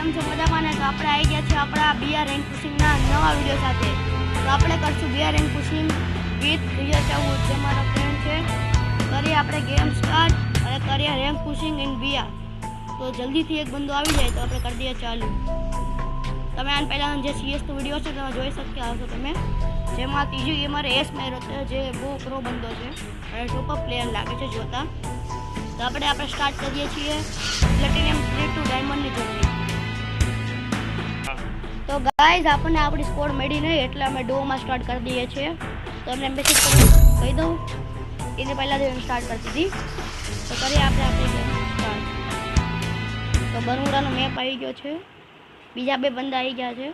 કેમ છો મજામાં ને? તો આપણે આવી ગયા છે આપણા બીઆર રેન્ક પુશિંગના નવા વિડીયો સાથે. તો આપણે કરશું BR rank pushing with real ચાઉડ, જે મારો ફ્રેન્ડ છે. કરીએ આપણે ગેમ સ્ટાર્ટ અને કરીએ રેન્ક પુશિંગ ઇન બીઆર. તો જલ્દીથી એક બંદો આવી જાય તો આપણે કરી દઈએ ચાલુ. તમે આને પહેલાં જે CS વિડીયો છે તમે જોઈ શક્યા હશો તમે, જેમાં ત્રીજું એ મારે એસ મેરો છે, જે બહુ પ્રો બંદો છે અને ટોપઅપ પ્લેયર લાગે છે જોતા. તો આપણે સ્ટાર્ટ કરીએ છીએ પ્લેટિનિયમ 3 ટુ ડાયમંડની જર્ની. તો ગાઈઝ આપણને આપણી સ્કોર મળી નહીં એટલે અમે ડોમાં સ્ટાર્ટ કરી દઈએ છીએ. તો એમને મેસેજ કરી કહી દઉં, એને પહેલાં જ સ્ટાર્ટ કરતી હતી. તો કરીએ આપણે આપણી ગેમ સ્ટાર્ટ. તો બરમુડાનો મેપ આવી ગયો છે, બીજા બે બંદા આવી ગયા છે.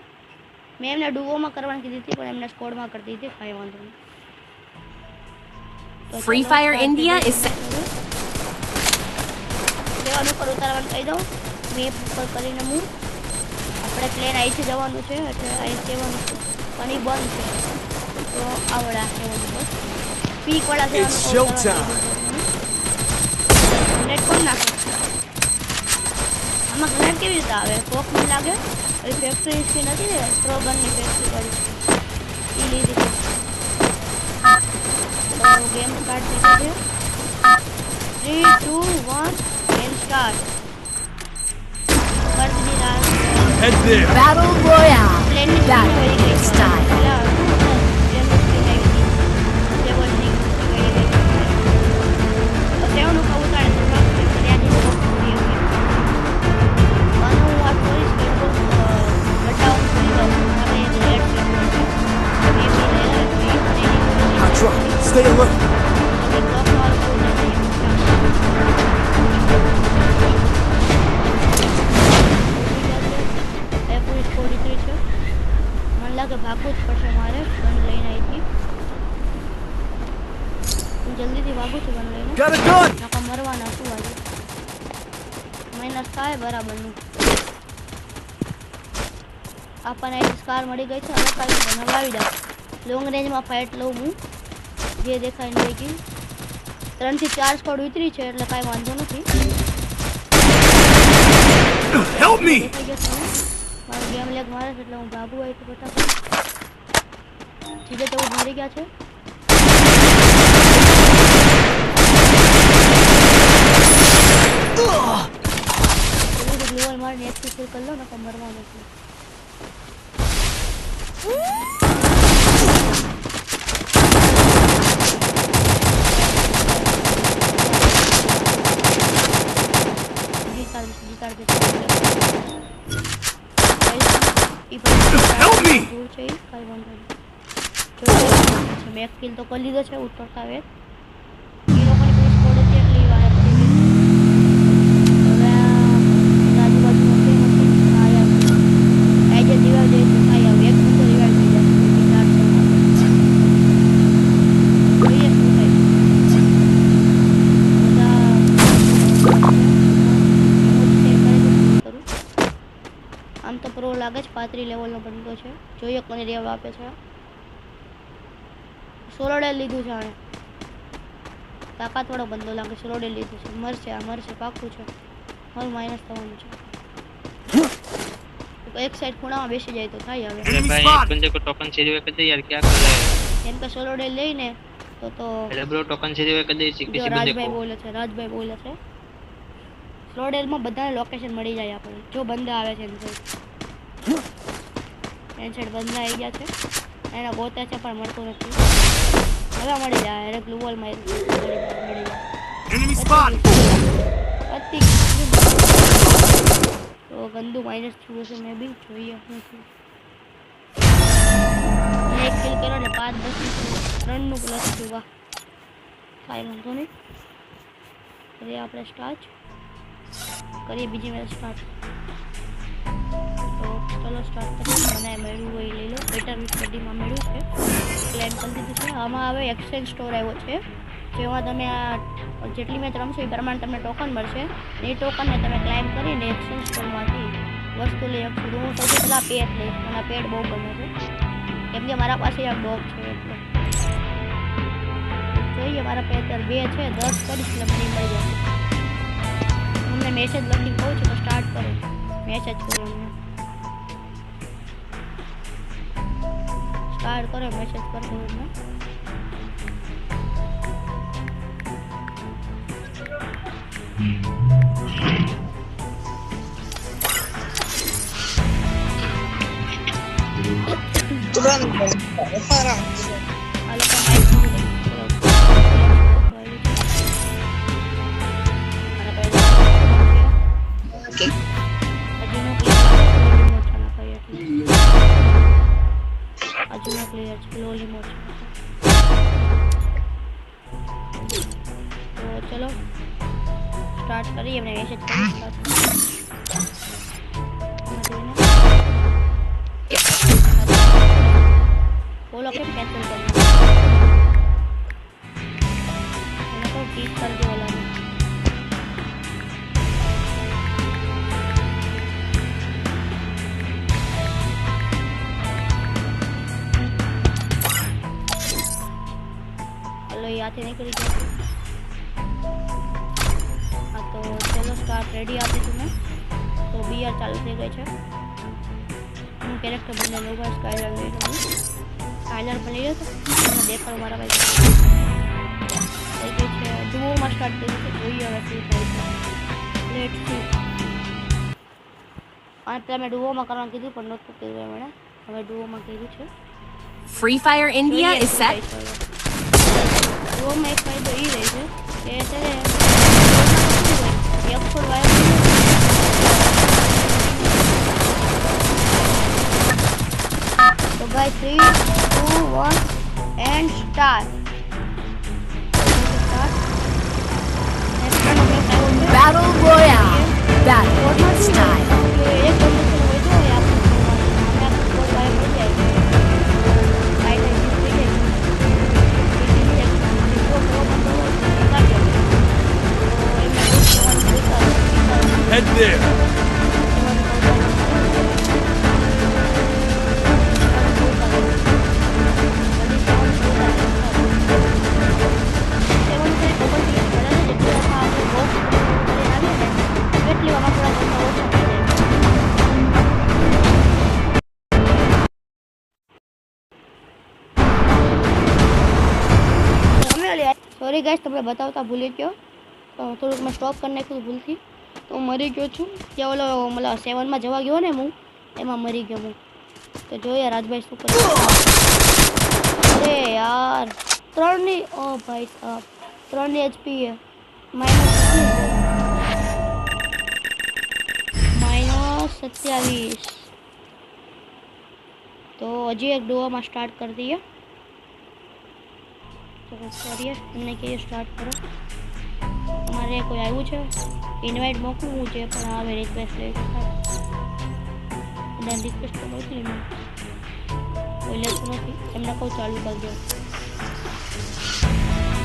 મેં એમને ડુઓમાં કરવાની કીધી હતી પણ એમને સ્કોડમાં કરતી હતી, કાંઈ વાંધો નહીં. Free Fire India is લેવાનું ઉપર ઉતારવાનું કહી દઉં, મેપ ઉપર કરીને હું આપણે પ્લેન અહીંથી જવાનું છે એટલે અહીં જવાનું છે પણ એ બંધ છે. તો આવડા જવાનું બસ પીકવાળા જવાનું નેટ કોણ નાખે આમાં ગ્રેનેડ કેવી રીતે આવે? કોક નહીં લાગે? એ ફેક્ટરી સ્કીન હતી ને સ્ટ્રોગનની ફેક્ટરી વાળી એ લીધી છે. તો ગેમ સ્ટાર્ટ થઈ ગઈ છે. 3, 2, 1 and start. Head there. Battle Royale. Battle style. Stay alert. કે ભાગવું જ પડશે મારે. ગન લઈને આવી હતી, હું જલ્દીથી ભાગું છું ગન લઈને. નાખો મરવાના શું આજે મહિના થાય બરાબરનું. આપણને એક સ્કાર મળી ગઈ છે. હવે કાલે નવાવી દઉં. લોંગ રેન્જમાં ફાઇટ લઉં હું, જે દેખાય નહીં ગઈ. 3 થી 4 સ્કોડ ઉતરી છે એટલે કાંઈ વાંધો નથી. Help me. મારો ગેમ લેગ મારે છે એટલે હું ભાગું હોય તો ફટાફટ. સીધે તો મારી ગયા છે. ગ્લોવલ મારીને એક કિલ કરી લો ને તો મરવાનું છે. મેં કિલ તો કરી લીધો છે ઉતરતા વેત. એ લોકોની કોઈ સ્કોડ હતી એટલે એ વાયર થઈ ગઈ. હવે આજુબાજુમાં કેમ હતી આ જે રિવાઇવ જાય તો ખાઈ આવે. એક તો રિવાઇવ થઈ જશે જોઈએ શું થાય. આમ તો પ્રો લાગે છે, 35 લેવલનો બંદો છે. જોઈએ કોને રિવાઇવ આપે છે. સોલોડે લીધું છે આણે, તાકાતવાળો બંદો લાગે. સોલોડે લીધું છે. મરશે આ, મરશે પાક્કું છે. હવે માઇનસ થવાનું છે. એક સાઈડ ખૂણામાં બેસી જાય તો થાય. હવે भाई एक बंदे को टोकन चाहिए हुए कर दे यार, क्या कर रहा है? એમ કે સોલોડે લઈને તો अरे ब्रो टोकन चाहिए हुए कर दे किसी बंदे રાજભાઈ को. બોલે છે, રાજભાઈ બોલે છે. સોલોડેમાં બધાને લોકેશન મળી જાય આપણે જો બંદા આવે છે. એન સાઈડ બંદા આવી ગયા છે, એના ગોતે છે પણ મળતો નથી. હવે મળી જાય એટલે ગ્લુવલ માં મળી જાય. Enemy spot. તો ગંદુ માઇનસ થયું હશે મેં બી. જોઈએ શું થયું. એક કિલ કર્યો ને 5-10 રનનું પ્લસ થયું. વાહ, કાંઈ વાંધો નહીં. કરીએ આપણે સ્ટાર્ટ, કરીએ બીજી મેચ સ્ટાર્ટ. તો ચલો સ્ટાર્ટ કરીએ. મને મેળવું હોય લઈ લો. બેટર વિથ બડીમાં મેળવ્યું છે, ક્લેમ કરી દીધું છે. આમાં હવે એક્સચેન્જ સ્ટોર આવ્યો છે, જેમાં તમે આ જેટલી મેચ રમશો એ પ્રમાણે તમને ટોકન મળશે. એ ટોકનને તમે ક્લાઇમ કરીને એક્સચેન્જ સ્ટોરમાંથી વસ્તુ લઈ શકશો. હું સૌથી પહેલાં પેટ લઈશ. મને પેટ બહુ ગમે છે કેમ કે મારા પાસે આ ડોગ છે એટલે. જોઈએ મારા પેટ 2 છે, 10 કરીશ એટલે મને મળી જશે. તમને મેસેજ લખી કહું છું તો સ્ટાર્ટ કરો. મેસેજ કરો એમને. સ્ટાર્ટ કરો, મેસેજ કરો એમને. આ લોકો માઇક ક્લિયર સ્લોલી મોડ. તો ચલો સ્ટાર્ટ કરીએ. એમને મેસેજ કરી સ્ટાર્ટ બોલો કેમ કેન્સલ કરી એને તો ટીક કરી દો ઓલા. હલો યાથી નીકળી ગયો. હા તો ચલો સ્ટાર્ટ રેડી આપીશું મેં. તો બીઆર ચાલુ થઈ ગઈ છે. હું કેરેક્ટર બદલે લોગા સ્કાયલર લઈ લઉં. સ્કાયલર પણ લઈ લો તો દેખાડો મારા ભાઈ થઈ ગઈ છે. ડુઓમાં સ્ટાર્ટ થઈ છે. જોઈએ હવે શું થાય છે. Let see. અને પેલા મેં ડુઓમાં કરવાનું કીધું પણ નહોતું કીધું એમણે. હવે ડુઓમાં કીધું છે. Free Fire India જોઈએ is શું set. થાય છે હવે. ડુઓમાં એક ફાયદો એ રહે છે કે અત્યારે એકફોડ વાયર તો ગાય 3 2 1 and start. Battle Royale. Battle style. એક બંદૂક હોય તો એ આપણે કોડ વાયર થઈ જાય. સાઈડ થઈ જાય. Head there. સોરી ગાઈસ, તમને બતાવતા ભૂલી ગયો. તો થોડુંક મેં સ્ટોપ કરી નાખ્યું ભૂલથી. તો મરી ગયો છું. ત્યાં ઓલો મતલબ 7 માં જવા ગયો ને હું, એમાં મરી ગયો હું. તો જોઈએ રાજભાઈ શું કરે. અરે યાર 3 ની ઓ ભાઈ સાહેબ 3 ની HP है -27. તો હજી એક ડોવામાં સ્ટાર્ટ કરી દઈએ. તો કરીએ એમને કહીએ સ્ટાર્ટ કરો. અમારે કોઈ આવ્યું છે ઇન્વાઇટ મોકલવું છે પણ આવે રિક્વેસ્ટ લઈ બધા રિક્વેસ્ટ તો મોકલી મેં કોઈ લેતું નથી. એમને કહું ચાલુ કરી દો,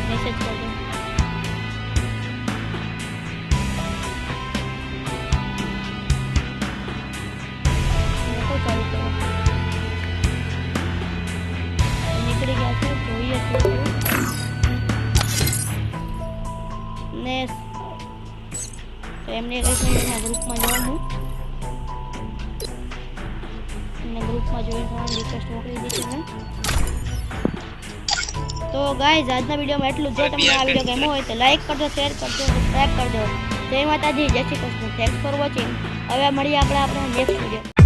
મેસેજ કરી દો. એમને કહું ચાલુ કરો. નીકળી ગયા છે. જોઈએ શું થયું ને. તો એમને કહીશું એના ગ્રુપમાં જવાનું. એમને ગ્રુપમાં જોઈન થવાની રિક્વેસ્ટ મોકલી દીધી મેં. તો ગાઈઝ આજના વિડીયોમાં એટલું. જો તમને આ વિડીયો ગમ્યો હોય તો લાઈક કરજો, શેર કરજો, સબસ્ક્રાઈબ કરજો. જય માતાજી, જય Shri Krishna. Thanks for watching. હવે મળીએ આપણે આપણા નેક્સ્ટ વિડીયો.